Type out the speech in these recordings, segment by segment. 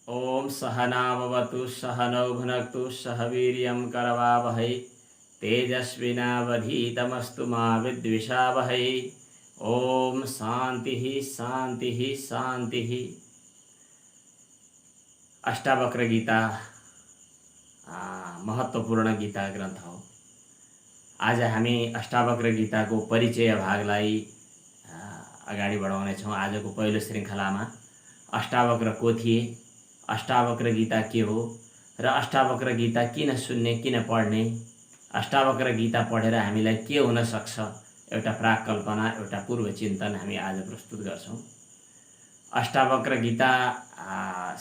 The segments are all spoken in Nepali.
ओम सहनाववतु सहनौ भुनक्तु सह वीर्यं करवावहै तेजस्विनावधीतमस्तु मा विद्विषावहै। ओम शान्तिः शान्तिः शान्तिः। अष्टावक्र गीता महत्त्वपूर्ण गीता ग्रन्थ हो। आज हामी अष्टावक्र गीताको परिचय भागलाई अगाडि बढाउनेछौँ। आजको पहिलो श्रृङ्खलामा अष्टावक्र को थिए, अष्टावक्र गीता के हो र अष्टावक्र गीता किन सुन्ने, किन पढ्ने, अष्टावक्र गीता पढेर हामीलाई के हुन सक्छ, एउटा प्राकल्पना, एउटा पूर्व चिन्तन हामी आज प्रस्तुत गर्छौँ। अष्टावक्र गीता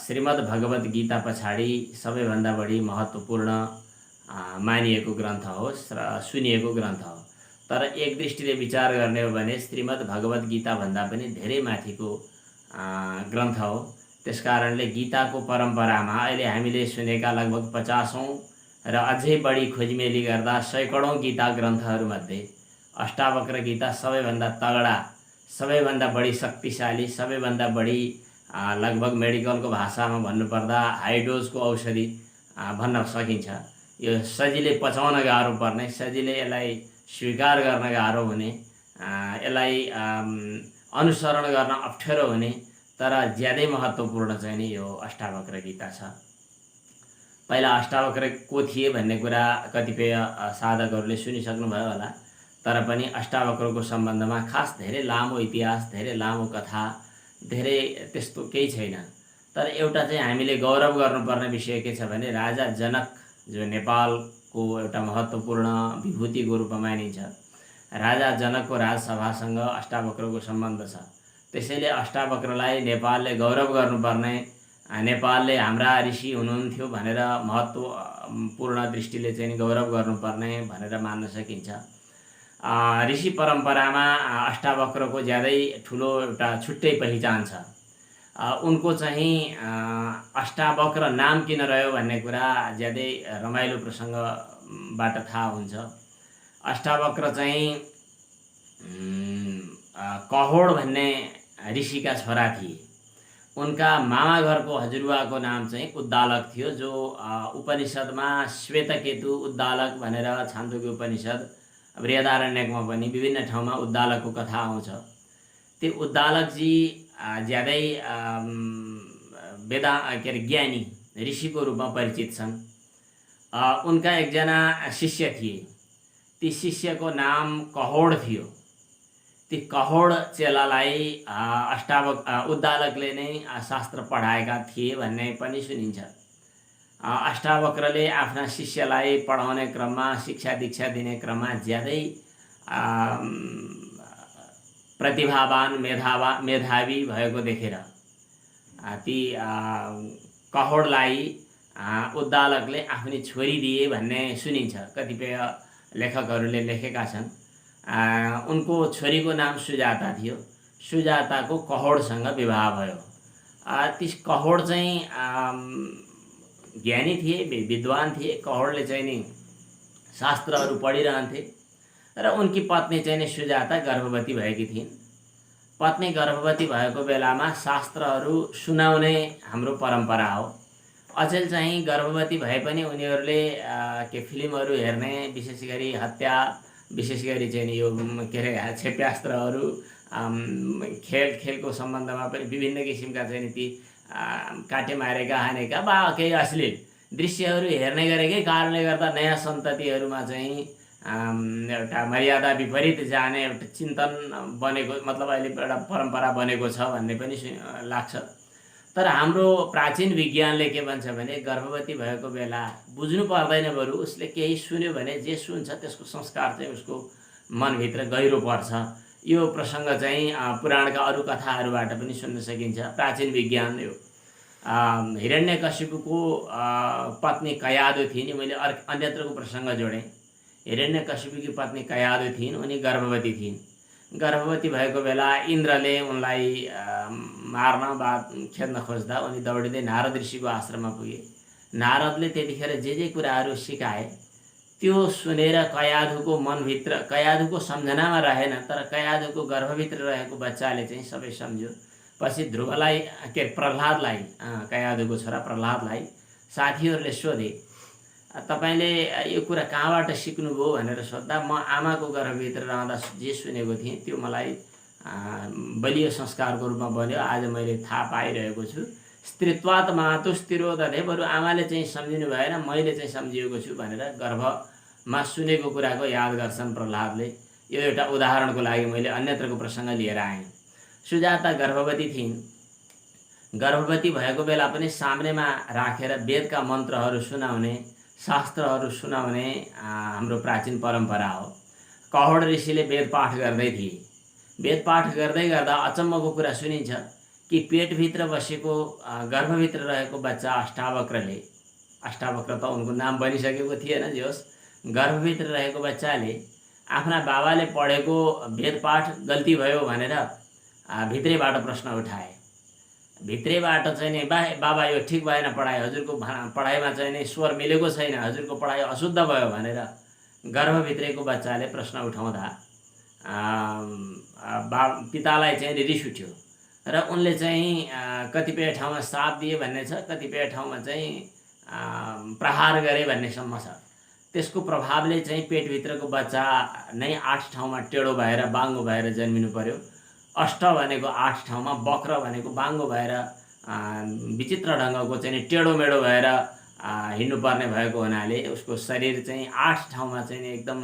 श्रीमद् भगवत गीता पछाडि सबैभन्दा बढी महत्त्वपूर्ण मानिएको ग्रन्थ हो र सुनिएको ग्रन्थ हो। तर एक दृष्टिले विचार गर्ने हो भने श्रीमद् भगवत गीता भन्दा पनि धेरै माथिको ग्रन्थ हो। त्यसकारणले गीताको परम्परामा अहिले हामीले सुनेका लगभग 50औं र अझै बढी खोजमेली गर्दा सैकडौं गीता ग्रन्थहरूमध्ये अष्टावक्र गीता सबैभन्दा तगडा, सबैभन्दा बढी शक्तिशाली, सबैभन्दा बढी लगभग मेडिकलको भाषामा भन्नुपर्दा हाई डोजको औषधि भन्न सकिन्छ। यो सजिलै पचाउन गाह्रो पर्ने, सजिलै यसलाई स्वीकार गर्न गाह्रो हुने, यसलाई अनुसरण गर्न अप्ठ्यारो हुने, तर ज्यादै महत्त्वपूर्ण चाहिँ नि यो अष्टावक्र गीता छ। पहिला अष्टावक्र को थिए भन्ने कुरा कतिपय साधकहरूले सुनिसक्नुभयो होला, तर पनि अष्टावक्रको सम्बन्धमा खास धेरै लामो इतिहास, धेरै लामो कथा, धेरै त्यस्तो केही छैन। तर एउटा चाहिँ हामीले गौरव गर्नुपर्ने विषय के छ भने राजा जनक जो नेपालको एउटा महत्त्वपूर्ण विभूतिको रूपमा मानिन्छ, राजा जनकको राजसभासँग अष्टावक्रको सम्बन्ध छ। त्यसैले अष्टावक्रलाई नेपालले गौरव गर्नुपर्ने, नेपालले हाम्रा ऋषि हुनुहुन्थ्यो भनेर महत्त्वपूर्ण दृष्टिले चाहिँ गौरव गर्नुपर्ने भनेर मान्न सकिन्छ। ऋषि परम्परामा अष्टावक्रको ज्यादै ठुलो एउटा छुट्टै पहिचान छ। उनको चाहिँ अष्टावक्र नाम किन रह्यो भन्ने कुरा ज्यादै रमाइलो प्रसङ्गबाट थाहा हुन्छ। अष्टावक्र चाहिँ कहोड भन्ने ऋषिका छोरा थिए। उनका मामा घरको हजुरबाको नाम चाहिँ उद्दालक थियो, जो उपनिषदमा श्वेतकेतु उद्दालक भनेर छान्दोग्य उपनिषद, बृहदारण्यकमा पनि विभिन्न ठाउँमा उद्दालकको कथा आउँछ। त्यो उद्दालकजी ज्यादै ज्ञानी ऋषिको रूपमा परिचित छन्। उनका एकजना शिष्य थिए। ती शिष्यको नाम कहोड थियो। ती कहोड चेलालाई उद्दालकले नै शास्त्र पढाएका थिए भन्ने पनि सुनिन्छ। अष्टावक्रले आफ्ना शिष्यलाई पढाउने क्रममा, शिक्षा दीक्षा दिने क्रममा ज्यादै प्रतिभावान, मेधावी भएको देखेर ती कहोडलाई उद्दालकले आफ्नी छोरी दिए भन्ने सुनिन्छ। कतिपय लेखकहरूले लेखेका छन्। उनको छोरीको नाम सुजाता थियो। सुजाताको कहोडसँग विवाह भयो। ती कहोड चाहिँ ज्ञानी थिए, विद्वान थिए। कहोडले चाहिँ नि शास्त्रहरू पढिरहन्थे र उनकी पत्नी चाहिँ नि सुजाता गर्भवती भएकी थिइन्। पत्नी गर्भवती भएको बेलामा शास्त्रहरू सुनाउने हाम्रो परम्परा हो। अचेल चाहिँ गर्भवती भए पनि उनीहरूले के फिल्महरू हेर्ने, विशेष गरी हत्या, विशेष गरी चाहिँ यो के अरे क्षेप्यास्त्रहरू, खेलको सम्बन्धमा पनि विभिन्न किसिमका चाहिँ ती काटे मारेका, हानेका वा केही अश्लील दृश्यहरू हेर्ने गरेकै कारणले गर्दा नयाँ सन्ततिहरूमा चाहिँ एउटा मर्यादा विपरीत जाने एउटा चिन्तन बनेको, मतलब अहिले एउटा परम्परा बनेको छ भन्ने पनि लाग्छ। तर हाम्रो प्राचीन विज्ञानले के भन्छ भने गर्भवती भएको बेला बुझ्नु पर्दैन, बरु उसले केही सुन्यो भने जे सुन्छ त्यसको संस्कार चाहिँ उसको मनभित्र गहिरो पर्छ। यो प्रसङ्ग चाहिँ पुराणका अरू कथाहरूबाट पनि सुन्न सकिन्छ। प्राचीन विज्ञान यो। हिरण्यकशिपुको पत्नी कयादु थिइन्। मैले अन्यत्रको प्रसङ्ग जोडेँ। हिरण्यकशिपुकी पत्नी कयादु थिइन्। उनी गर्भवती थिइन्। गर्भवती भएको बेला इन्द्रले उनलाई मार्न वा खेद्न खोज्दा उनी दौडिँदै नारद ऋषिको आश्रममा पुगे। नारदले त्यतिखेर जे कुराहरू सिकाए त्यो सुनेर कयाधुको मनभित्र, कयाधुको सम्झनामा रहेन, तर कयाधुको गर्भभित्र रहेको बच्चाले चाहिँ सबै सम्झ्यो पछि ध्रुवलाई के प्रह्लादलाई कयाधुको छोरा प्रह्लादलाई साथीहरूले सोधे, तपाईँले यो कुरा कहाँबाट सिक्नुभयो भनेर सोद्धा म आमाको गर्भभित्र रहँदा जे सुनेको थिएँ त्यो मलाई बलियो संस्कारको रूपमा बन्यो। आज मैले थाहा पाइरहेको छु। स्त्रीत्वात् मातुस्तिरोदधे, बरु आमाले चाहिँ सम्झिनु भएन, मैले चाहिँ सम्झिएको छु भनेर गर्भमा सुनेको कुराको याद गर्छन् प्रह्लादले। यो एउटा उदाहरणको लागि मैले अन्यत्रको प्रसङ्ग लिएर आएँ। सुजाता गर्भवती थिइन्। गर्भवती भएको बेला पनि सामनेमा राखेर वेदका मन्त्रहरू सुनाउने, शास्त्रहरू सुनाउने हाम्रो प्राचीन परम्परा हो। कहोड ऋषिले वेद पाठ गर्दै थिए। वेद पाठ गर्दै गर्दा अचम्मको कुरा सुनिन्छ कि पेटभित्र बसेको गर्भभित्र रहेको बच्चा अष्टावक्रले, अष्टावक्र त उनको नाम बनिसकेको थिएन, जे होस्, गर्भभित्र रहेको बच्चाले आफ्ना बाबाले पढेको वेद पाठ गल्ती भयो भनेर भित्रैबाट प्रश्न उठाए। भित्रैबाट चाहिँ नि बाबा यो ठिक भएन पढाइ, हजुरको पढाइमा चाहिँ नि स्वर मिलेको छैन, हजुरको पढाइ अशुद्ध भयो भनेर गर्भभित्रैको बच्चाले प्रश्न उठाउँदा पितालाई चाहिँ रिस उठ्यो र उनले चाहिँ कतिपय ठाउँमा शाप दिए भन्ने छ, कतिपय ठाउँमा चाहिँ प्रहार गरे भन्नेसम्म छ। त्यसको प्रभावले चाहिँ पेटभित्रको बच्चा नै 8 ठाउँमा टेढो भएर बाङ्गो भएर जन्मिनु पर्यो। अष्ट भनेको 8 ठाउँमा, वक्र भनेको बाङ्गो भएर विचित्र ढङ्गको चाहिँ टेढो मेढो भएर हिँड्नुपर्ने भएको हुनाले उसको शरीर चाहिँ 8 ठाउँमा चाहिँ एकदम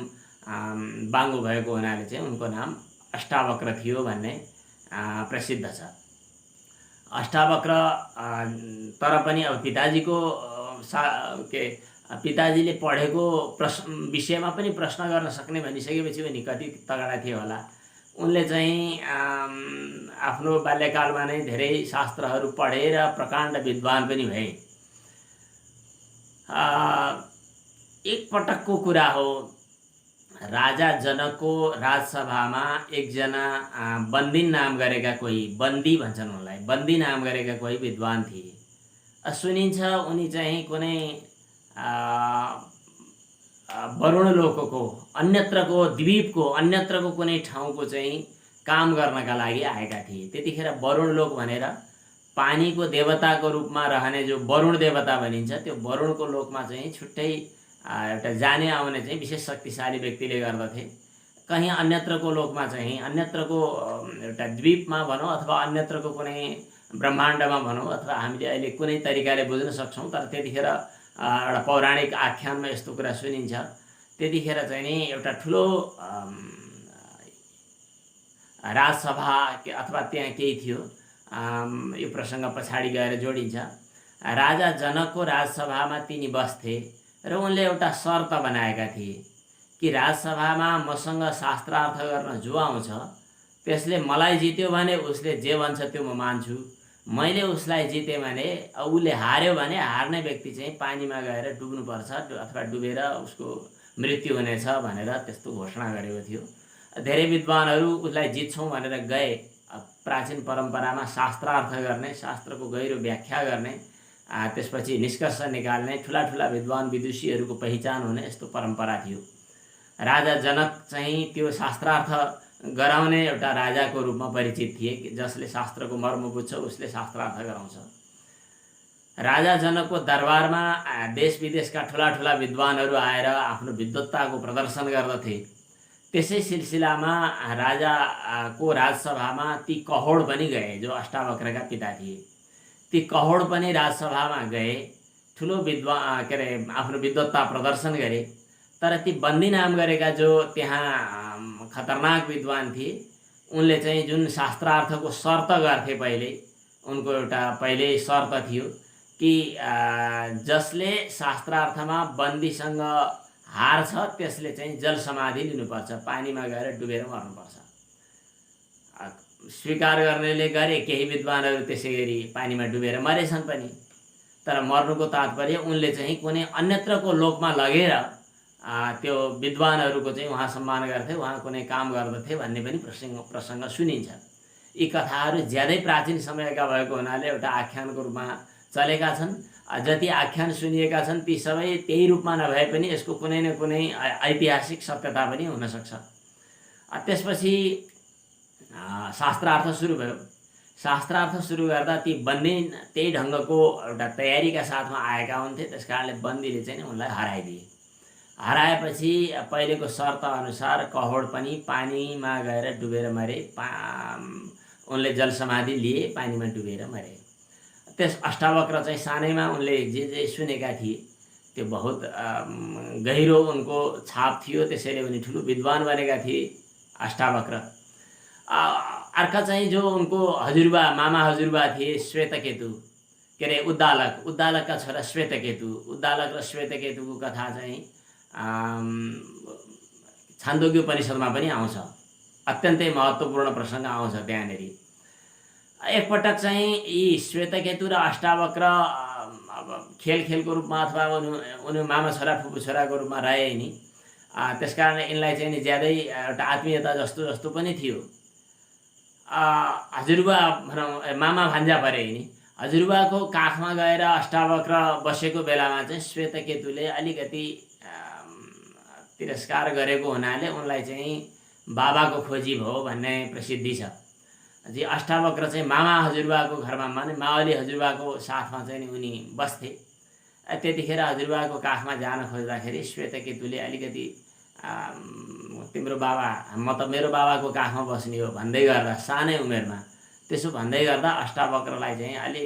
बाङ्गो भएको हुनाले चाहिँ उनको नाम अष्टावक्र थियो भन्ने प्रसिद्ध छ। अष्टावक्र तर पनि अब पिताजीको पिताजीले पढेको विषयमा पनि प्रश्न गर्न सक्ने भनिसकेपछि पनि कति तगडा थियो होला। उनले चाहिँ आफ्नो बाल्यकालमा नै धेरै शास्त्रहरू पढेर प्रकाण्ड विद्वान पनि भए। एक पटकको कुरा हो, राजा जनकको राजसभामा एकजना बन्दी नाम गरेका कोही, बन्दी भन्छन् उनलाई, बन्दी नाम गरेका कोही विद्वान थिए। सुनिन्छ उनी चाहिँ कुनै वरुण लोकको, अन्यत्रको द्वीपको, अन्यत्रको कुनै ठाउँको चाहिँ काम गर्नका लागि आएका थिए। त्यतिखेर वरुण लोक भनेर पानीको देवताको रूपमा रहने जो वरुण देवता भनिन्छ, त्यो वरुणको लोकमा चाहिँ छुट्टै एउटा जाने आउने चाहिँ विशेष शक्तिशाली व्यक्तिले गर्दथे। कहीँ अन्यत्रको लोकमा चाहिँ, अन्यत्रको एउटा द्वीपमा भनौँ अथवा अन्यत्रको कुनै ब्रह्माण्डमा भनौँ, अथवा हामीले अहिले कुनै तरिकाले बुझ्न सक्छौँ, तर त्यतिखेर एउटा पौराणिक आख्यानमा यस्तो कुरा सुनिन्छ। त्यतिखेर चाहिँ नि एउटा ठुलो राजसभा अथवा त्यहाँ केही थियो। यो प्रसङ्ग पछाडि गएर जोडिन्छ। राजा जनकको राजसभामा तिनी बस्थे र उनले एउटा शर्त बनाएका थिए कि राजसभामा मसँग शास्त्रार्थ गर्न जो आउँछ त्यसले मलाई जित्यो भने उसले जे भन्छ त्यो म मान्छु, मैले उसलाई जितेँ भने, उसले हार्यो भने हार्ने व्यक्ति चाहिँ पानीमा गएर डुब्नुपर्छ अथवा डुबेर उसको मृत्यु हुनेछ भनेर त्यस्तो घोषणा गरेको थियो। धेरै विद्वानहरू उसलाई जित्छौँ भनेर गए। प्राचीन परम्परामा शास्त्रार्थ गर्ने, शास्त्रको गहिरो व्याख्या गर्ने, त्यसपछि निष्कर्ष निकाल्ने, ठुला ठुला विद्वान विदुषीहरूको पहिचान हुने यस्तो परम्परा थियो। राजा जनक चाहिँ त्यो शास्त्रार्थ गराउने एउटा राजाको रूपमा परिचित थिए, जसले शास्त्रको मर्म बुझ्छ उसले शास्त्रार्थ गराउँछ। राजा जनकको दरबारमा देश विदेशका ठुला ठुला विद्वानहरू आएर आफ्नो विद्वत्ताको प्रदर्शन गर्दथे। त्यसै सिलसिलामा राजाको राजसभामा ती कहोड पनि गए, जो अष्टावक्रका पिता थिए। ती कहोड पनि राजसभामा गए, ठुलो विद्वान के अरे आफ्नो विद्वत्ता प्रदर्शन गरे। तर ती बन्दी नाम गरेका जो त्यहाँ खतरनाक विद्वान थिए, उनले चाहिँ जुन शास्त्रार्थको शर्त गर्थे पहिले, उनको एउटा पहिले शर्त थियो कि जसले शास्त्रार्थमा बन्दीसँग हार्छ त्यसले चाहिँ जल समाधि लिनुपर्छ, पानीमा गएर डुबेर मर्नुपर्छ। स्वीकार गर्नेले गरे, केही विद्वानहरू त्यसै गरी पानीमा डुबेर मरेछन् पनि। तर मर्नुको तात्पर्य उनले चाहिँ कुनै अन्यत्रको लोकमा लगेर त्यो विद्वानहरूको चाहिँ उहाँ सम्मान गर्थे, उहाँ कुनै काम गर्दथे भन्ने पनि प्रसङ्ग सुनिन्छ। यी कथाहरू ज्यादै प्राचीन समयका भएको हुनाले एउटा आख्यानको रूपमा चलेका छन्। जति आख्यान सुनिएका छन् ती सबै त्यही रूपमा नभए पनि यसको कुनै न कुनै ऐतिहासिक सत्यता पनि हुनसक्छ। त्यसपछि शास्त्रार्थ सुरु भयो। शास्त्रार्थ सुरु गर्दा ती बन्दी त्यही ढङ्गको एउटा तयारीका साथमा आएका हुन्थे। त्यस कारणले बन्दीले चाहिँ उनलाई हराइदिए। हराएपछि पहिलेको शर्त अनुसार कहोड पनि पानीमा गएर डुबेर मरे। उनले जल समाधि लिए, पानीमा डुबेर मरे। त्यस अष्टावक्र चाहिँ सानैमा उनले जे सुनेका थिए त्यो बहुत गहिरो उनको छाप थियो। त्यसैले उनी ठुलो विद्वान बनेका थिए अष्टावक्र। अर्का चाहिँ जो उनको हजुरबा, मामा हजुरबा थिए श्वेतकेतु, के अरे उद्दालकका छोरा श्वेतकेतु। उद्दालक र श्वेतकेतुको कथा चाहिँ छान्दोग्य उपनिषदमा पनि आउँछ। अत्यन्तै महत्त्वपूर्ण प्रसङ्ग आउँछ त्यहाँनिर। एकपटक चाहिँ यी श्वेतकेतु र अष्टावक्र अब खेलको रूपमा अथवा उनी मामा छोरा फुपू छोराको रूपमा रहे नि। त्यस कारण यिनलाई चाहिँ ज्यादै एउटा आत्मीयता जस्तो पनि थियो। हजुरबा भनौँ मामा भान्जा परे नि। हजुरबाको काखमा गएर अष्टावक्र बसेको बेलामा चाहिँ श्वेतकेतुले अलिकति तिरस्कार गरेको हुनाले उनलाई चाहिँ बाबाको खोजी भयो भन्ने प्रसिद्धि छ। जी अष्टावक्र चाहिँ मामा हजुरबाको घरमा, माने मावली हजुरबाको साथमा चाहिँ उनी बस्थे। त्यतिखेर हजुरबाको काखमा जान खोज्दाखेरि श्वेतकेतुले अलिकति तिम्रो बाबा, म त मेरो बाबाको काखमा बस्ने हो भन्दै गर्दा सानै उमेरमा त्यसो भन्दै गर्दा अष्टावक्रलाई चाहिँ अलि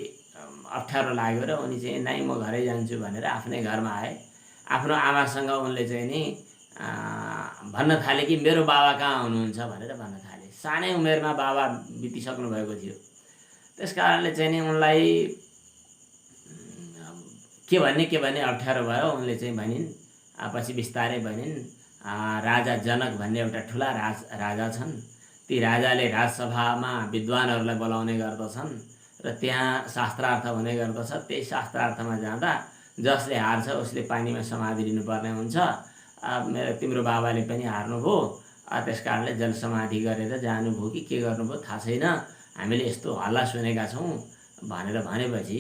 अप्ठ्यारो लाग्यो र उनी चाहिँ नाइ म घरै जान्छु भनेर आफ्नै घरमा आए। आफ्नो आमासँग उनले चाहिँ नि भन्न थाले कि मेरो बाबा कहाँ हुनुहुन्छ भनेर भन्न थाले। सानै उमेरमा बाबा बितिसक्नु भएको थियो। त्यस कारणले चाहिँ नि उनलाई के भन्ने अप्ठ्यारो भयो। उनले चाहिँ भनिन्, पछि बिस्तारै भनिन् राजा जनक भन्ने एउटा ठुला राजा छन्। ती राजाले राजसभामा विद्वानहरूलाई बोलाउने गर्दछन् र त्यहाँ शास्त्रार्थ हुने गर्दछ। त्यही शास्त्रार्थमा जाँदा जसले हार्छ उसले पानीमा समाधि लिनुपर्ने हुन्छ। तिम्रो बाबाले पनि हार्नुभयो, त्यस कारणले जल समाधि गरेर जानुभयो कि के गर्नुभयो थाहा छैन, हामीले यस्तो हल्ला सुनेका छौँ भनेर भनेपछि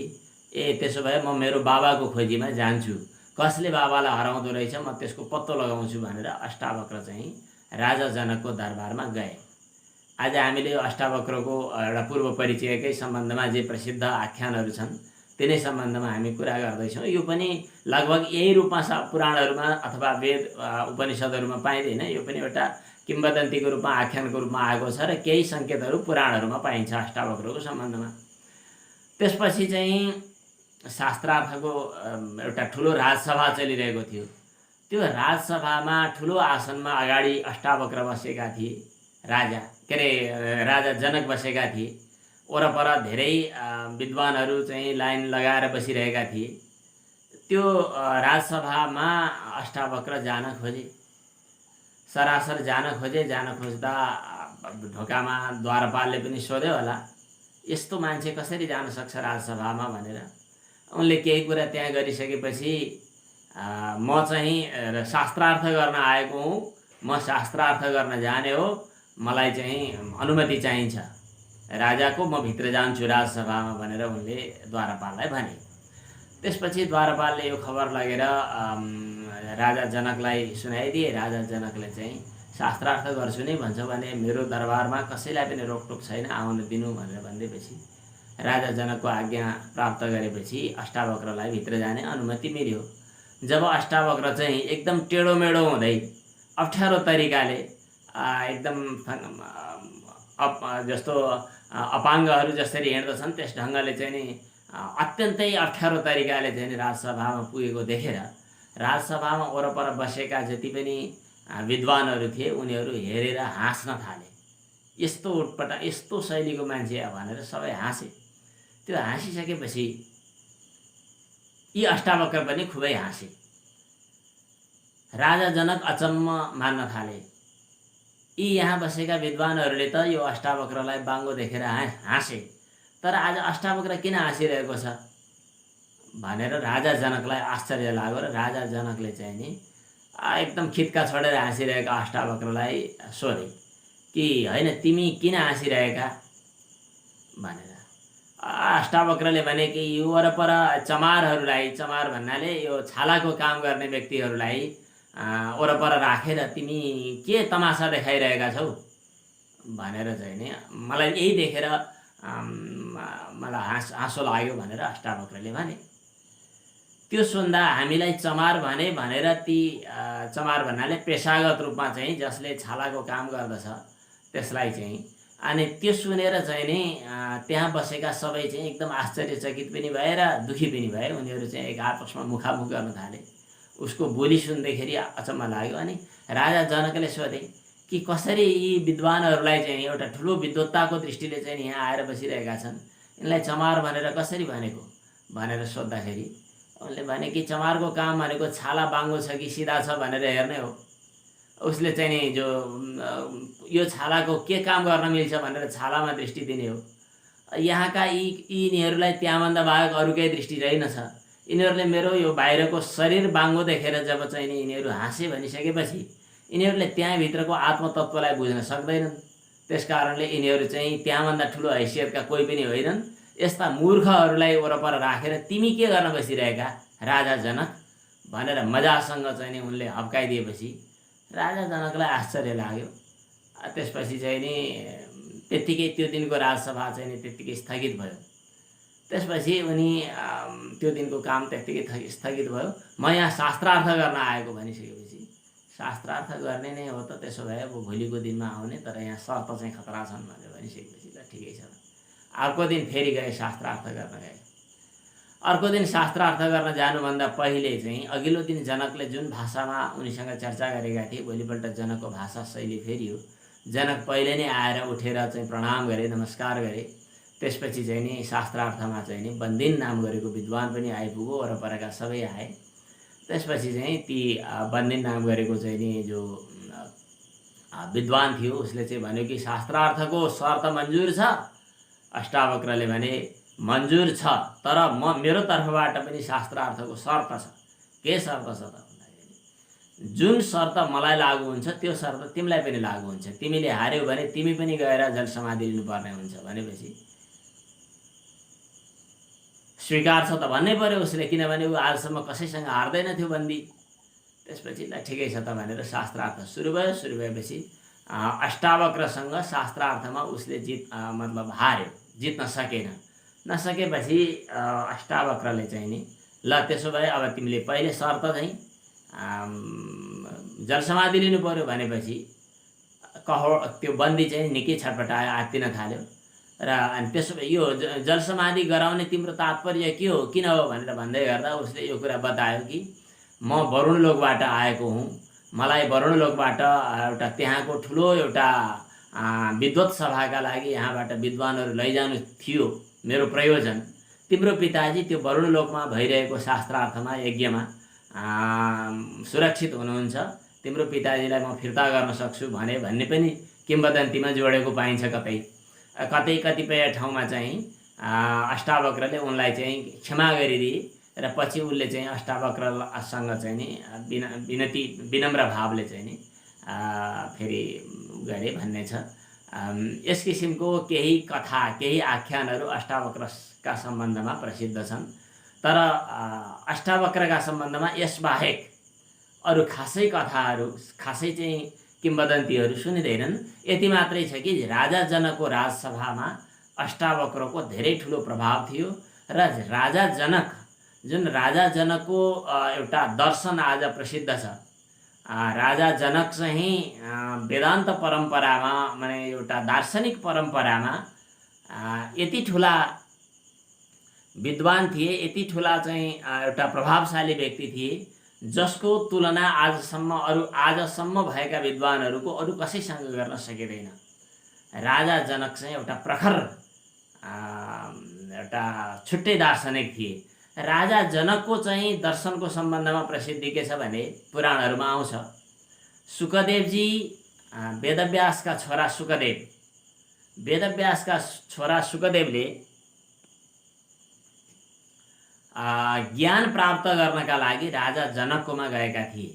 त्यसो भए म मेरो बाबाको खोजीमा जान्छु, कसले बाबालाई हराउँदो रहेछ म त्यसको पत्तो लगाउँछु भनेर अष्टावक्र चाहिँ राजा जनकको दरबारमा गए। आज हामीले अष्टावक्रको एउटा पूर्व परिचयकै सम्बन्धमा जे प्रसिद्ध आख्यानहरू छन् तिनै सम्बन्धमा हामी कुरा गर्दैछौँ। यो पनि लगभग यही रूपमा पुराणहरूमा अथवा वेद उपनिषदहरूमा पाइँदैन। यो पनि एउटा किम्वदन्तीको रूपमा, आख्यानको रूपमा आएको छ र केही सङ्केतहरू पुराणहरूमा पाइन्छ अष्टावक्रको सम्बन्धमा। त्यसपछि चाहिँ शास्त्रार्थको एउटा ठुलो राजसभा चलिरहेको थियो। त्यो राजसभामा ठुलो आसनमा अगाडि अष्टावक्र बसेका थिए। राजा जनक बसेका थिए। वरपर धेरै विद्वानहरू चाहिँ लाइन लगाएर बसिरहेका थिए। त्यो राजसभामा अष्टावक्र जान खोजे, सरासर जान खोज्दा ढोकामा द्वारपालले पनि सोध्यो होला यस्तो मान्छे कसरी जान सक्छ राजसभामा भनेर। उनले केही कुरा त्यहाँ गरिसकेपछि म चाहिँ शास्त्रार्थ गर्न आएको हुँ, म शास्त्रार्थ गर्न जाने हो, मलाई चाहिँ अनुमति चाहिन्छ राजाको, म भित्र जान्छु राजसभामा भनेर उनले द्वारपाललाई भने। त्यसपछि द्वारपालले यो खबर लगेर राजा जनकलाई सुनाइदिए। राजा जनकले चाहिँ शास्त्रार्थ गर्छु नै भन्छ भने मेरो दरबारमा कसैलाई पनि रोकटोक छैन, आउन दिनु भनेर भन्दैपछि राजा जनकको आज्ञा प्राप्त गरेपछि अष्टावक्रलाई भित्र जाने अनुमति मिल्यो। जब अष्टावक्र चाहिँ एकदम टेढो मेढो हुँदै अप्ठ्यारो तरिकाले एकदम जस्तो अपाङ्गहरू जसरी हिँड्दछन् त्यस ढङ्गले चाहिँ नि अत्यन्तै अप्ठ्यारो तरिकाले चाहिँ राजसभामा पुगेको देखेर राजसभामा वरपर बसेका जति पनि विद्वानहरू थिए उनीहरू हेरेर हाँस्न थाले। यस्तो उटपटा, यस्तो शैलीको मान्छे भनेर सबै हाँसे। त्यो हाँसिसकेपछि यी अष्टावक्र पनि खुबै हाँसे। राजा जनक अचम्म मान्न थाले। यी यहाँ बसेका विद्वानहरूले त यो अष्टावक्रलाई बाङ्गो देखेर हाँसे, तर आज अष्टावक्र किन हाँसिरहेको छ भनेर राजा जनकलाई आश्चर्य लाग्यो र राजा जनकले चाहिँ नि एकदम खित्का छोडेर हाँसिरहेका अष्टावक्रलाई सोधे कि होइन तिमी किन हाँसिरहेका भनेर। अष्टावक्रले भने कि यो वरपर चमारहरूलाई, चमार भन्नाले यो छालाको काम गर्ने व्यक्तिहरूलाई वरपर राखेर तिमी के तमासा देखाइरहेका छौ भनेर चाहिँ नि मलाई यही देखेर मलाई हाँसो लाग्यो भनेर अष्टावक्रले भने। त्यो सुन्दा हामीलाई चमार भनेर ती चमार भन्नाले पेसागत रूपमा चाहिँ जसले छालाको काम गर्दछ त्यसलाई चाहिँ, अनि त्यो सुनेर चाहिँ नि त्यहाँ बसेका सबै चाहिँ एकदम आश्चर्यचकित पनि भए र दुखी पनि भए। उनीहरू चाहिँ एक आपसमा मुखामुख गर्न थाले। उसको बोली सुन्दाखेरि अचम्म लाग्यो। अनि राजा जनकले सोधे कि कसरी यी विद्वानहरूलाई चाहिँ एउटा ठुलो विद्वत्ताको दृष्टिले चाहिँ यहाँ आएर बसिरहेका छन्, यिनलाई चमार भनेर कसरी भनेको भनेर सोद्धाखेरि उनले भने कि चमारको काम भनेको छाला बाङ्गो छ कि सिधा छ भनेर हेर्ने हो। उसले चाहिँ नि जो यो छालाको के काम गर्न मिल्छ भनेर छालामा दृष्टि दिने हो। यहाँका यिनीहरूलाई त्यहाँभन्दा बाहेक अरू केही दृष्टि रहेनछ। यिनीहरूले मेरो यो बाहिरको शरीर बाङ्गो देखेर जब चाहिँ नि यिनीहरू हाँसे भनिसकेपछि यिनीहरूले त्यहाँभित्रको आत्मतत्त्वलाई बुझ्न सक्दैनन्। त्यस कारणले यिनीहरू चाहिँ त्यहाँभन्दा ठुलो हैसियतका कोही पनि होइनन्। यस्ता मूर्खहरूलाई वरपर राखेर तिमी के गर्न बसिरहेका राजा जनक भनेर मजासँग चाहिँ नि उनले हप्काइदिएपछि राजा जनकलाई आश्चर्य लाग्यो। त्यसपछि चाहिँ नि त्यत्तिकै त्यो दिनको राजसभा चाहिँ नि त्यत्तिकै स्थगित भयो। त्यसपछि उनी त्यो दिनको काम त्यत्तिकै स्थगित भयो। म यहाँ शास्त्रार्थ गर्न आएको भनिसकेपछि शास्त्रार्थ गर्ने नै हो त त्यसो भए अब भोलिको दिनमा आउने, तर यहाँ शर्त चाहिँ खतरा छन् भनेर भनिसकेपछि ल ठिकै छ। अर्को दिन फेरि गए शास्त्रार्थ गर्न गए। अर्को दिन शास्त्रार्थ गर्न जानुभन्दा पहिले चाहिँ अघिल्लो दिन जनकले जुन भाषामा उनीसँग चर्चा गरेका थिए भोलिपल्ट जनकको भाषा शैली फेरियो। जनक पहिले नै आएर उठेर चाहिँ प्रणाम गरे, नमस्कार गरे। त्यसपछि चाहिँ नि शास्त्रार्थमा चाहिँ नि बन्दिन नाम गरेको विद्वान पनि आइपुग्यो, वरपरका सबै आए। त्यसपछि चाहिँ ती बन्दिन नाम गरेको चाहिँ नि जो विद्वान थियो उसले चाहिँ भन्यो कि शास्त्रार्थको शर्त मन्जुर छ। अष्टावक्रले भने मन्जुर छ, तर मेरो तर्फबाट पनि शास्त्रार्थको शर्त छ। के शर्त छ त भन्दाखेरि जुन शर्त मलाई लागु हुन्छ त्यो शर्त तिमीलाई पनि लागु हुन्छ। तिमीले हार्यौ भने तिमी पनि गएर जल समाधि लिनुपर्ने हुन्छ भनेपछि स्वीकार छ त भन्नै पर्यो उसले, किनभने ऊ आजसम्म कसैसँग हार्दैन थियो बन्दी। त्यसपछि ल ठिकै छ त भनेर शास्त्रार्थ सुरु भयो। सुरु भएपछि अष्टावक्रसँग शास्त्रार्थमा उसले मतलब हार्यो, जित्न सकेन। नसकेपछि अष्टावक्रले चाहिँ नि ल त्यसो भए अब तिमीले पहिले शर्त चाहिँ जल समाधि लिनु पर्यो भनेपछि त्यो बन्दी चाहिँ निकै छटपटायो, आत्तिन थाल्यो। र अनि त्यसो भए यो जल समाधि गराउने तिम्रो तात्पर्य के हो, किन हो भनेर भन्दै गर्दा उसले यो कुरा बतायो कि म वरुण लोकबाट आएको हुँ। मलाई वरुण लोकबाट एउटा त्यहाँको ठुलो एउटा विद्वत सभाका लागि यहाँबाट विद्वानहरू लैजानु थियो मेरो प्रयोजन। तिम्रो पिताजी त्यो वरुण लोकमा भइरहेको शास्त्रार्थमा यज्ञमा सुरक्षित हुनुहुन्छ। तिम्रो पिताजीलाई म फिर्ता गर्न सक्छु भन्ने पनि किम्वदन्तीमा जोडेको पाइन्छ। कतिपय ठाउँमा चाहिँ अष्टावक्रले उनलाई चाहिँ क्षमा गरिदिए र पछि उसले चाहिँ अष्टावक्रसँग चाहिँ नि विनम्र भावले चाहिँ नि फेरि गरे भन्ने छ। यस किसिमको केही कथा, केही आख्यानहरू अष्टावक्रका सम्बन्धमा प्रसिद्ध छन्। तर अष्टावक्रका सम्बन्धमा यसबाहेक अरू खासै कथाहरू, खासै चाहिँ किम्वदन्तीहरू सुनिँदैनन्। यति मात्रै छ कि राजा जनकको राजसभामा अष्टावक्रको धेरै ठुलो प्रभाव थियो र राजा जनक जुन राजा जनकको एउटा दर्शन आज प्रसिद्ध छ। राजा जनक चाहिँ वेदान्त परम्परामा माने एउटा दार्शनिक परम्परामा यति ठुला विद्वान थिए, यति ठुला चाहिँ एउटा प्रभावशाली व्यक्ति थिए जसको तुलना आजसम्म भएका विद्वानहरूको अरू कसैसँग गर्न सकिँदैन। राजा जनक चाहिँ एउटा प्रखर एउटा छुट्टै दार्शनिक थिए। राजा जनकको चाहिँ दर्शनको सम्बन्धमा प्रसिद्धि के छ भने पुराणहरूमा आउँछ। शुकदेवजी वेदव्यासका छोरा शुकदेवले ज्ञान प्राप्त गर्नका लागि राजा जनककोमा गएका थिए।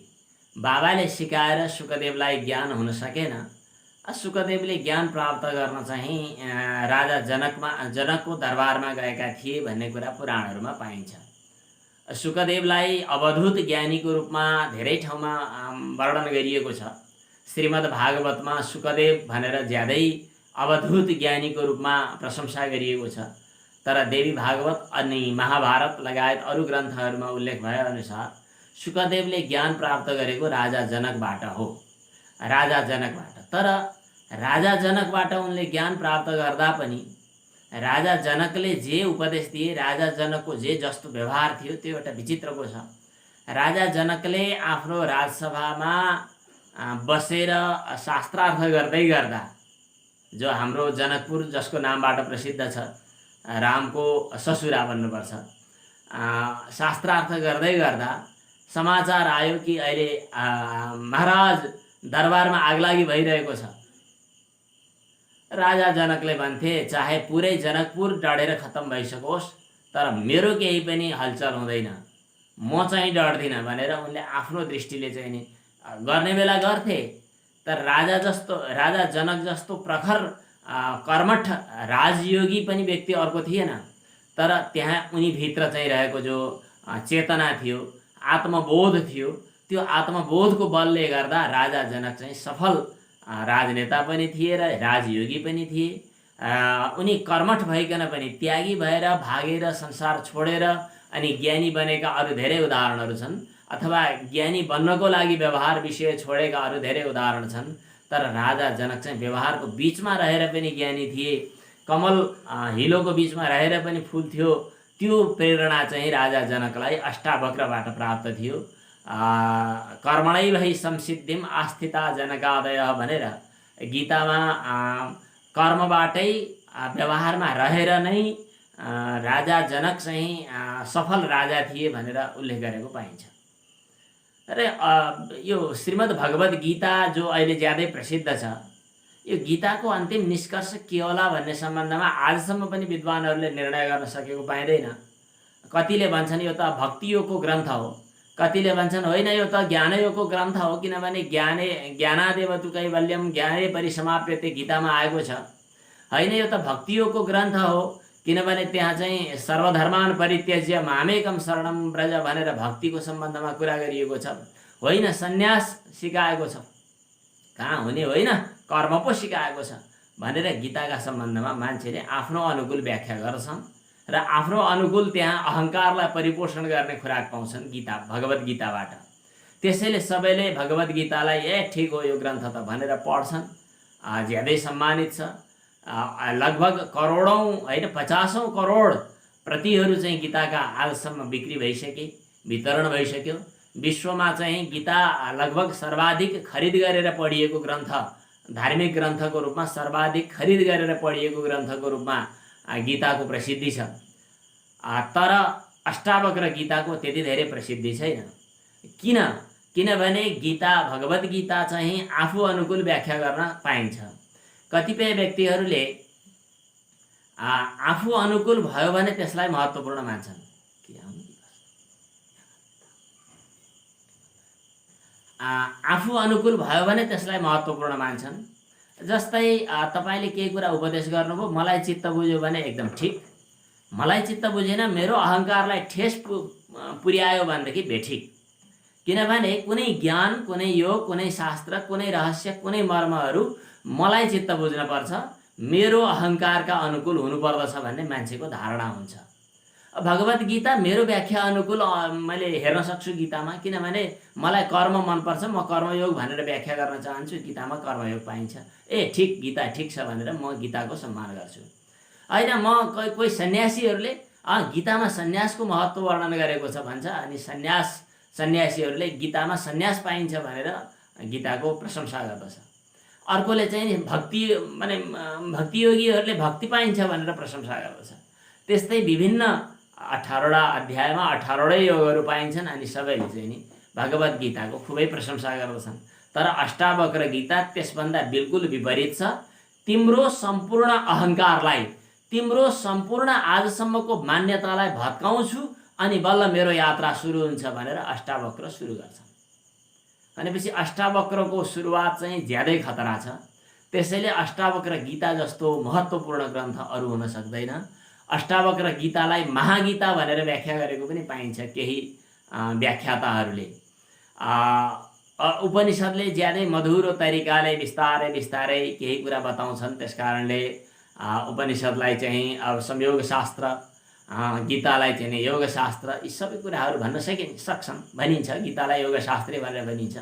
बाबाले सिकाएर शुकदेवलाई ज्ञान हुन सकेन। शुकदेवले ज्ञान प्राप्त गर्न चाहिँ राजा जनकको दरबारमा गएका थिए भन्ने कुरा पुराणहरूमा पाइन्छ। शुकदेवलाई अवधूत ज्ञानीको रूपमा धेरै ठाउँमा वर्णन गरिएको छ। श्रीमद् भागवतमा शुकदेव भनेर ज्यादै अवधूत ज्ञानीको रूपमा प्रशंसा गरिएको छ। तर देवी भागवत अनि महाभारत लगायत अरू ग्रन्थहरूमा उल्लेख भएअनुसार शुकदेवले ज्ञान प्राप्त गरेको राजा जनकबाट हो, राजा जनकबाट। तर राजा जनकबाट उनले ज्ञान प्राप्त गर्दा पनि राजा जनकले जे उपदेश दिए, राजा जनकको जे जस्तो व्यवहार थियो त्यो एउटा विचित्रको छ। राजा जनकले आफ्नो राजसभामा बसेर शास्त्रार्थ गर्दै गर्दा, जो हाम्रो जनकपुर जसको नामबाट प्रसिद्ध छ, रामको ससुरा भन्नुपर्छ, शास्त्रार्थ गर्दै गर्दा समाचार आयो कि अहिले महाराज दरबारमा आगलागी भइरहेको छ। राजा जनकले भन्थे चाहे पुरै जनकपुर डढेर खत्तम भइसकोस् तर मेरो केही पनि हलचल हुँदैन, म चाहिँ डर्दिनँ भनेर उनले आफ्नो दृष्टिले चाहिँ नि गर्ने बेला गर्थे। तर राजा जनक जस्तो प्रखर कर्मठ राजयोगी पनि व्यक्ति अर्को थिएन। तर त्यहाँ उनी भित्र चाहिँ रहेको जो चेतना थियो, आत्मबोध थियो, त्यो आत्मबोधको बलले गर्दा राजा जनक चाहिँ सफल राजनेता पनि थिए र राजयोगी पनि थिए। उनी कर्मठ भइकन पनि त्यागी भएर भागेर संसार छोडेर अनि ज्ञानी बनेका अरू धेरै उदाहरणहरू छन्, अथवा ज्ञानी बन्नको लागि व्यवहार विषय छोडेका अरू धेरै उदाहरण छन्। तर राजा जनक चाहिँ व्यवहारको बीचमा रहेर पनि ज्ञानी थिए, कमल हिलोको बीचमा रहेर पनि फुल थियो। त्यो प्रेरणा चाहिँ राजा जनकलाई अष्टावक्रबाट प्राप्त थियो। कर्मणैः संसिद्धिम आस्थिता जनकादय भनेर गीतामा कर्मबाटै व्यवहारमा रहेर नै राजा जनक चाहिँ सफल राजा थिए भनेर उल्लेख गरेको पाइन्छ। र यो श्रीमद् भगवत गीता जो अहिले ज्यादै प्रसिद्ध छ, यो गीताको अन्तिम निष्कर्ष के होला भन्ने सम्बन्धमा आजसम्म पनि विद्वानहरूले निर्णय गर्न सकेको पाइँदैन। कतिले भन्छन् यो त भक्तियोगको ग्रन्थ हो, कतिले भन्छन् होइन यो त ज्ञानयोगको ग्रन्थ हो, किनभने ज्ञानादेव तु कैवल्यम ज्ञाने परिसमाप्यते गीतामा आएको छ। होइन यो त भक्तियोगको ग्रन्थ हो, किनभने त्यहाँ चाहिँ सर्वधर्मान परित्यज्य मामेकम शरणम व्रज भनेर भक्तिको सम्बन्धमा कुरा गरिएको छ। होइन सन्यास सिकाएको छ, कहाँ हुने होइन कर्म पो सिकाएको छ भनेर गीताका सम्बन्धमा मान्छेले आफ्नो अनुकूल व्याख्या गर्छन् र आफ्नो अनुकूल त्यहाँ अहङ्कारलाई परिपोषण गर्ने खुराक पाउँछन् भगवत गीताबाट। त्यसैले सबैले भगवत गीतालाई ठिक हो यो ग्रन्थ त भनेर पढ्छन्, ज्यादै सम्मानित छ। लगभग करोडौँ होइन 50औं करोड प्रतिहरू चाहिँ गीताका आजसम्म बिक्री भइसके, वितरण भइसक्यो। विश्वमा चाहिँ गीता लगभग सर्वाधिक खरिद गरेर पढिएको ग्रन्थ, धार्मिक ग्रन्थको रूपमा सर्वाधिक खरिद गरेर पढिएको ग्रन्थको रूपमा गीताको प्रसिद्धि छ। तर अष्टावक्र गीताको त्यति धेरै प्रसिद्धि छैन। किनभने गीता भगवत गीता चाहिँ आफू अनुकूल व्याख्या गर्न पाइन्छ। कतिपय व्यक्तिहरूले आफू अनुकूल भयो भने त्यसलाई महत्त्वपूर्ण मान्छन्। आफू अनुकूल भयो भने त्यसलाई महत्त्वपूर्ण मान्छन्। जस्तै तपाईले केही कुरा उपदेश गर्नुभयो, मलाई चित्त बुझ्यो भने एकदम ठिक, मलाई चित्त बुझेन मेरो अहङ्कारलाई ठेस पुर्यायो भनेदेखि बेठिक। किनभने कुनै ज्ञान, कुनै योग, कुनै शास्त्र, कुनै रहस्य, कुनै मर्महरू मलाई चित्त बुझ्न पर्छ, मेरो अहङ्कारका अनुकूल हुनुपर्दछ भन्ने मान्छेको धारणा हुन्छ। भगवत गीता मेरो व्याख्या अनुकूल मैले हेर्न सक्छु गीतामा, किनभने मलाई कर्म मनपर्छ, म कर्मयोग भनेर व्याख्या गर्न चाहन्छु, गीतामा कर्मयोग पाइन्छ। ठिक, गीता ठिक छ भनेर म गीताको सम्मान गर्छु। होइन म कोही सन्यासीहरूले गीतामा सन्यासको महत्त्व वर्णन गरेको छ भन्छ, अनि सन्यासीहरूले गीतामा सन्यास पाइन्छ भनेर गीताको प्रशंसा गर्दछ। अर्कोले चाहिँ भक्तियोगीहरूले भक्ति पाइन्छ भनेर प्रशंसा गर्दछ। त्यस्तै विभिन्न 18वटा अध्यायमा 18वटै योगहरू पाइन्छन्, अनि सबैले चाहिँ नि भगवत गीताको खुबै प्रशंसा गर्दछन्। तर अष्टावक्र गीता त्यसभन्दा बिल्कुल विपरीत छ। तिम्रो सम्पूर्ण अहङ्कारलाई, तिम्रो सम्पूर्ण आजसम्मको मान्यतालाई भत्काउँछु अनि बल्ल मेरो यात्रा सुरु हुन्छ भनेर अष्टावक्र सुरु गर्छ। भनेपछि अष्टावक्रको सुरुवात चाहिँ ज्यादै खतरा छ। त्यसैले अष्टावक्र गीता जस्तो महत्त्वपूर्ण ग्रन्थ अरू हुन सक्दैन। अष्टावक्र गीतालाई महागीता भनेर व्याख्या गरेको पनि पाइन्छ केही व्याख्याताहरूले। उपनिषदले ज्यादै मधुरो तरिकाले बिस्तारै बिस्तारै केही कुरा बताउँछन्। त्यसकारणले उपनिषदलाई चाहिँ अब संयोग शास्त्र, गीतालाई चाहिँ नि योग शास्त्र, यी सबै कुराहरू भन्न सक्छन्, भनिन्छ। गीतालाई योग शास्त्रै भनेर भनिन्छ।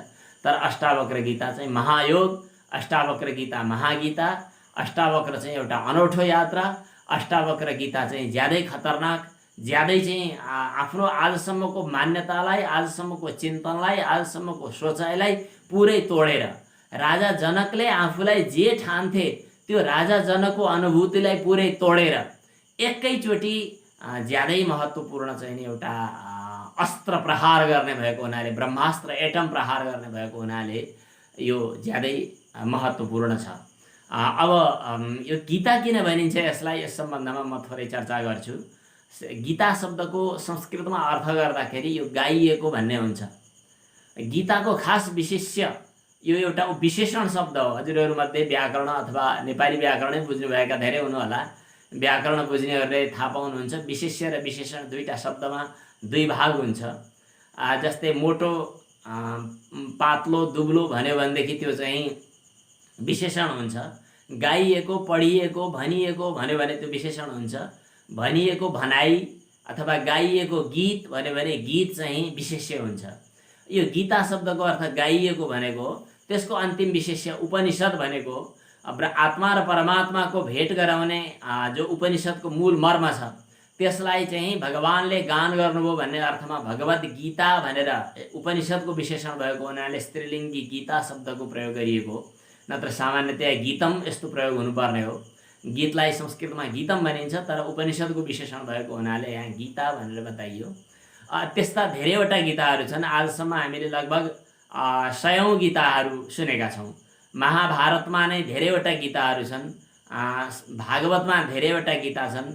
तर अष्टावक्र गीता चाहिँ महायोग, अष्टावक्र गीता महागीता, अष्टावक्र चाहिँ एउटा अनौठो यात्रा, अष्टावक्र गीता चाहिँ ज्यादै खतरनाक, ज्यादै चाहिँ आफ्नो आजसम्मको मान्यतालाई, आजसम्मको चिन्तनलाई, आजसम्मको सोचाइलाई पुरै तोडेर, राजा जनकले आफूलाई जे ठान्थे त्यो राजा जनकको अनुभूतिलाई पुरै तोडेर एकैचोटि ज्यादै महत्त्वपूर्ण चाहिँ नि एउटा अस्त्र प्रहार गर्ने भएको हुनाले, ब्रह्मास्त्र एटम प्रहार गर्ने भएको हुनाले यो ज्यादै महत्त्वपूर्ण छ। अब यो गीता किन भनिन्छ यसलाई, यस सम्बन्धमा म थोरै चर्चा गर्छु। गीता शब्दको संस्कृतमा अर्थ गर्दाखेरि यो गाइएको भन्ने हुन्छ। गीताको खास विशेष्य यो एउटा विशेषण शब्द हो। हजुरहरूमध्ये व्याकरण अथवा नेपाली व्याकरणै बुझ्नुभएका धेरै हुनुहोला। व्याकरण बुझ्नेहरूले थाहा पाउनुहुन्छ विशेष्य र विशेषण दुईटा शब्दमा दुई भाग हुन्छ। जस्तै मोटो पातलो दुब्लो भन्यो भनेदेखि त्यो चाहिँ विशेषण हुन्छ। गाइएको, पढिएको, भनिएको भन्यो भने त्यो विशेषण हुन्छ। भनिएको भनाइ अथवा गाइएको गीत भन्यो भने गीत चाहिँ विशेष्य हुन्छ। यो गीता शब्दको अर्थ गाइएको भनेको, त्यसको अन्तिम विशेष्य उपनिषद भनेको आत्मा र परमात्माको भेट गराउने जो उपनिषदको मूल मर्म छ त्यसलाई चाहिँ भगवानले गान गर्नुभयो भन्ने अर्थमा भगवत गीता भनेर उपनिषदको विशेषण भएको हुनाले स्त्रीलिङ्गी गीता शब्दको प्रयोग गरिएको। नत्र सामान्यतया गीतम यस्तो प्रयोग हुनुपर्ने हो। गीतलाई संस्कृतमा गीतम भनिन्छ, तर उपनिषदको विशेषण भएको हुनाले यहाँ गीता भनेर बताइयो। त्यस्ता धेरैवटा गीताहरू छन्। आजसम्म हामीले लगभग 100औं गीताहरू सुनेका छौँ। महाभारतमा नै धेरैवटा गीताहरू छन्, भागवतमा धेरैवटा गीता छन्।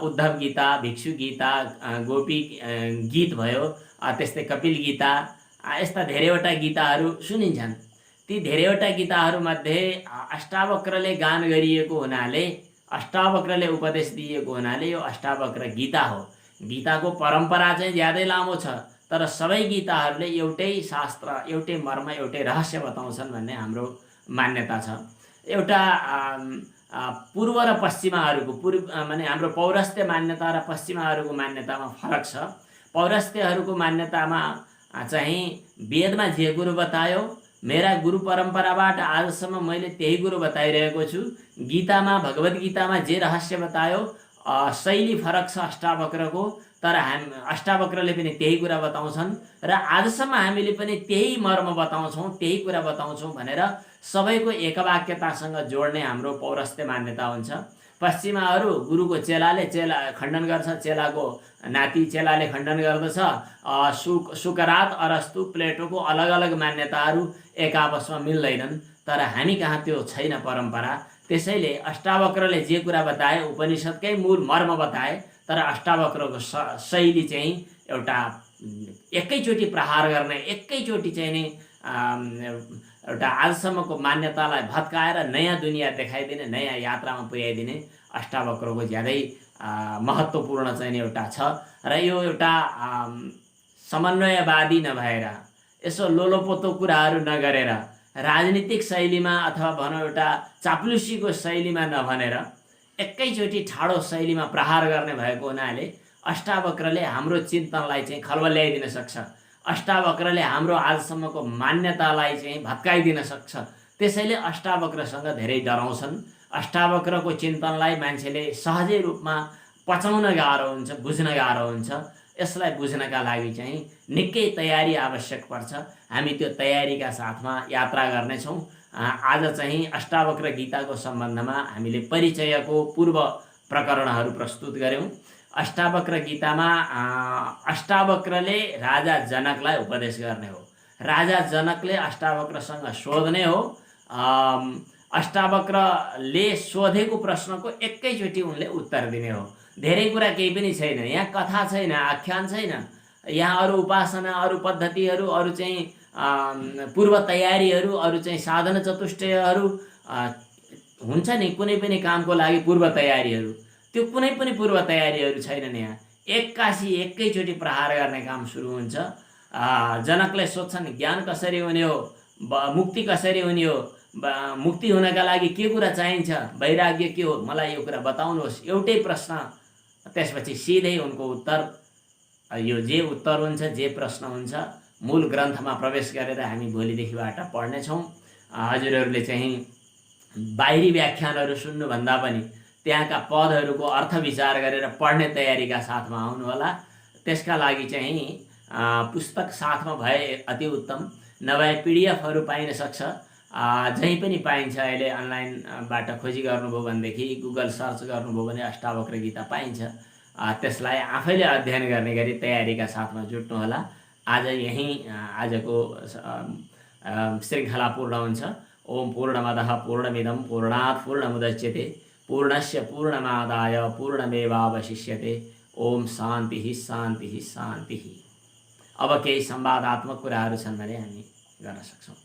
उद्धव गीता, भिक्षु गीता, गोपी गीत भयो, त्यस्तै कपिल गीता, यस्ता धेरैवटा गीताहरू सुनिन्छन्। ती धेरैवटा गीताहरूमध्ये अष्टावक्रले गान गरिएको हुनाले, अष्टावक्रले उपदेश दिएको हुनाले यो अष्टावक्र गीता हो। गीताको परम्परा चाहिँ ज्यादै लामो छ, तर सबै गीताहरूले एउटै शास्त्र, एउटै मर्म, एउटै रहस्य बताउँछन् भन्ने हाम्रो मान्यता छ। एउटा पूर्व र पश्चिमाहरूको माने हाम्रो पौरस्त्य मान्यता र पश्चिमाहरूको मान्यतामा फरक छ। पौरस्त्यहरूको मान्यतामा चाहिँ वेदमा जे गुरु बतायो, मेरा गुरु परम्पराबाट आजसम्म मैले त्यही गुरु बताइरहेको छु। गीतामा, भगवत गीतामा जे रहस्य बतायो, शैली फरक छ अष्टावक्रको, तर अष्टावक्रले पनि त्यही कुरा बताउँछन् र आजसम्म हामीले पनि त्यही मर्म बताउँछौँ, त्यही कुरा बताउँछौँ भनेर सबैको एकवाक्यतासँग जोड्ने हाम्रो पौरस्त्य मान्यता हुन्छ। पश्चिमाहरू गुरुको चेलाले खण्डन गर्छ, चेलाको नाति चेलाले खण्डन गर्दछ। सुकरात, अरस्तु, प्लेटोको अलग अलग मान्यताहरू एक आपसमा मिल्दैनन्, तर हामी कहाँ त्यो छैन परम्परा। त्यसैले अष्टावक्रले जे कुरा बताए उपनिषदकै मूल मर्म बताए, तर अष्टावक्रको शैली चाहिँ एउटा एकैचोटि प्रहार गर्ने, एकैचोटि चाहिँ नि एउटा आजसम्मको मान्यतालाई भत्काएर नयाँ दुनियाँ देखाइदिने, नयाँ यात्रामा पुर्याइदिने अष्टावक्रको ज्यादै महत्त्वपूर्ण चाहिँ नि एउटा छ। र यो एउटा समन्वयवादी नभएर, यसो लोलोपोतो कुराहरू नगरेर, राजनीतिक शैलीमा अथवा भनौँ एउटा चाप्लुसीको शैलीमा नभनेर एकैचोटि ठाडो शैलीमा प्रहार गर्ने भएको हुनाले अष्टावक्रले हाम्रो चिन्तनलाई चाहिँ खलबल्याइदिन सक्छ। अष्टावक्रले हाम्रो आजसम्मको मान्यतालाई चाहिँ भत्काइदिन सक्छ। त्यसैले अष्टावक्रसँग धेरै डराउँछन्। अष्टावक्रको चिन्तनलाई मान्छेले सहजै रूपमा पचाउन गाह्रो हुन्छ, बुझ्न गाह्रो हुन्छ। यसलाई बुझ्नका लागि चाहिँ निकै तयारी आवश्यक पर्छ। हामी त्यो तयारीका साथमा यात्रा गर्नेछौँ। आज चाहिँ अष्टावक्र गीताको सम्बन्धमा हामीले परिचयको पूर्व प्रकरणहरू प्रस्तुत गऱ्यौँ। अष्टावक्र गीतामा अष्टावक्रले राजा जनकलाई उपदेश गर्ने हो। राजा जनकले अष्टावक्रसँग सोध्ने हो। अष्टावक्रले सोधेको प्रश्नको एकैचोटि उनले उत्तर दिने हो। धेरै कुरा केही पनि छैन, यहाँ कथा छैन, आख्यान छैन, यहाँ अरू उपासना, अरू पद्धतिहरू, अरू चाहिँ पूर्व तयारीहरू, अरू चाहिँ साधन चतुष्टयहरू हुन्छ नि, कुनै पनि कामको लागि पूर्व तयारीहरू, त्यो कुनै पनि पूर्व तयारीहरू छैनन्। यहाँ एक्कासी एकैचोटि प्रहार गर्ने काम सुरु हुन्छ। जनकले सोध्छन् ज्ञान कसरी हुने हो, मुक्ति कसरी हुने हो, मुक्ति हुनका लागि के कुरा चाहिन्छ, वैराग्य के हो, मलाई यो कुरा बताउनुहोस्, एउटै प्रश्न। त्यसपछि सिधै उनको उत्तर, यो जे उत्तर हुन्छ, जे प्रश्न हुन्छ, मूल ग्रन्थमा प्रवेश गरेर हामी भोलिदेखिबाट पढ्नेछौँ। हजुरहरूले चाहिँ बाहिरी व्याख्यानहरू सुन्नुभन्दा पनि त्यहाँका पदहरूको अर्थ विचार गरेर पढ्ने तयारीका साथमा आउनुहोला। त्यसका लागि चाहिँ पुस्तक साथमा भए अति उत्तम, नभए पिडिएफहरू पाइन सक्छ, जहीँ पनि पाइन्छ। अहिले अनलाइनबाट खोजी गर्नुभयो भनेदेखि, गुगल सर्च गर्नुभयो भने अष्टावक्र गीता पाइन्छ। त्यसलाई आफैले अध्ययन गर्ने गरी तयारीका साथमा जुट्नुहोला। आज यहीँ आजको श्रृङ्खला पूर्ण हुन्छ। ओम पूर्णमदः पूर्णमिदं पूर्णात् पूर्णमुदच्यते पूर्णस्य पूर्णमादाय पूर्णमेवावशिष्यते। ओम शान्तिः शान्तिः शान्तिः। अब केही संवादात्मक कुराहरू छन् भने हामी गर्न सक्छौँ।